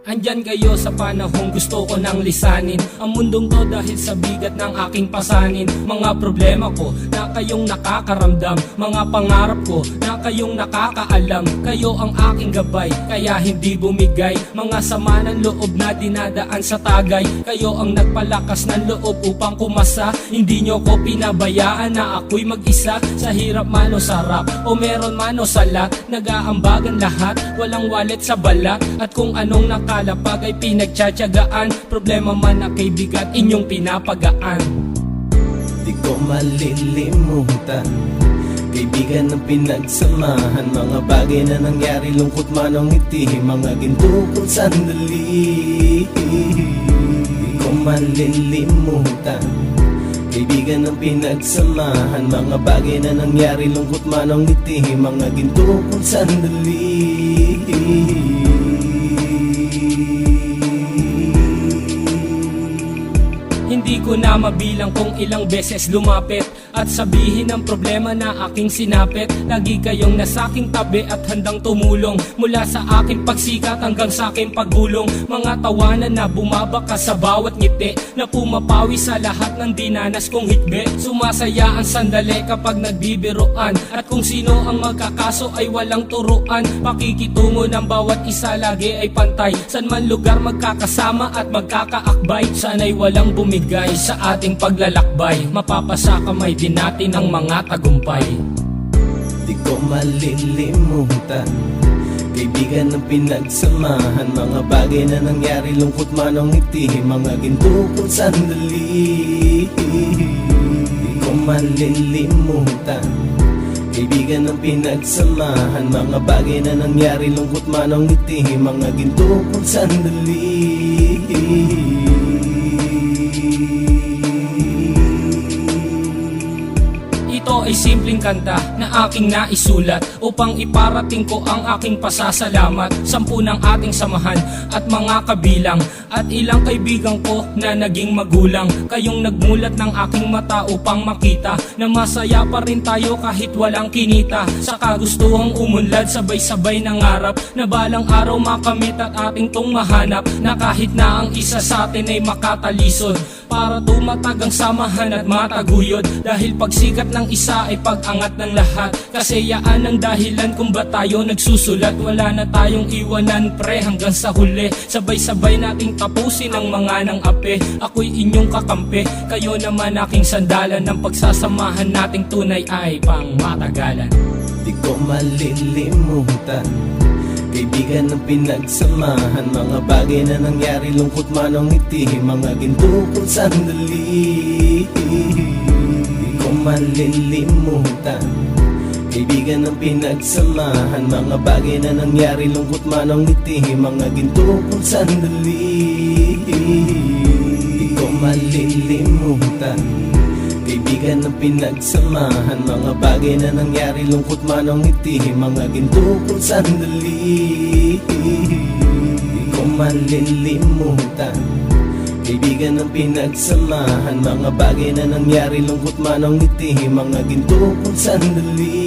Andyan kayo sa panahong gusto ko nang lisanin ang mundong to dahil sa bigat ng aking pasanin. Mga problema ko na kayong nakakaramdam, mga pangarap ko na kayong nakakaalam. Kayo ang aking gabay, kaya hindi bumigay. Mga sama ng loob na dinadaan sa tagay. Kayo ang nagpalakas ng loob upang kumasa. Hindi nyo ko pinabayaan na ako'y mag-isa. Sa hirap man o sarap, o meron man o sala, nag-aambagan lahat, walang wallet sa bala. At kung anong nakalapag ay pinagtsatsagaan, problema man na kay bigat inyong pinapagaan. Di ko malilimutan, kaibigan ng pinagsamahan, mga bagay na nangyari, lungkot man o ngiti, mga ginto kong sandali. Di ko malilimutan, kaibigan ng pinagsamahan, mga bagay na nangyari, lungkot man o ngiti, mga ginto kong sandali. Hindi ko na mabilang kung ilang beses lumapit at sabihin ang problema na aking sinapit. Lagi kayong nasa aking tabi at handang tumulong, mula sa aking pagsikat hanggang sa aking paggulong. Mga tawanan na bumabaka sa bawat ngiti, na pumapawi sa lahat ng dinanas kong hitbe. Sumasaya ang sandali kapag nagbibiroan, at kung sino ang magkakaso ay walang turuan. Pakikitungo ng bawat isa lagi ay pantay, san man lugar magkakasama at magkakaakbay. Sana'y walang bumigay sa ating paglalakbay, mapapasa kamay din natin ang mga tagumpay. Di ko malilimutan, kaibigan ng pinagsamahan, mga bagay na nangyari, lungkot man o ngiti, mga ginto kong sandali. Di ko malilimutan, kaibigan ng pinagsamahan, mga bagay na nangyari, lungkot man o ngiti, mga ginto kong sandali. Ito ay simpleng kanta na aking naisulat upang iparating ko ang aking pasasalamat. 10 ng ating samahan at mga kabilang, at ilang kaibigan ko na naging magulang. Kayong nagmulat ng aking mata upang makita na masaya pa rin tayo kahit walang kinita. Sa kagustuhang umunlad, sabay-sabay nangarap na balang araw makamit at ating tong mahanap, na kahit na ang isa sa atin ay makatalisod, para tumatag ang samahan at mataguyod. Dahil pagsikat ng isa ay pag-angat ng lahat, kasi yaan ang dahilan kung ba tayo nagsusulat. Wala na tayong iwanan pre hanggang sa huli, sabay-sabay nating tapusin ang mga nang ape. Ako'y inyong kakampi, kayo naman aking sandalan, ng pagsasamahan nating tunay ay pang matagalan. Di ko malilimutan, kaibigan ng pinagsamahan, mga bagay na nangyari, lungkot man o ngiti, mga ginto kong sandali. Di ko malilimutan, kaibigan ng pinagsamahan, mga bagay na nangyari, lungkot man o ngiti, mga ginto kong sandali. Di ko malilimutan, kaibigan ng pinagsamahan, mga bagay na nangyari, lungkot man o ngiti, mga ginto kong sandali. Di ko malilimutan, kaibigan ng pinagsamahan, mga bagay na nangyari, lungkot man o ngiti, mga ginto kong sandali.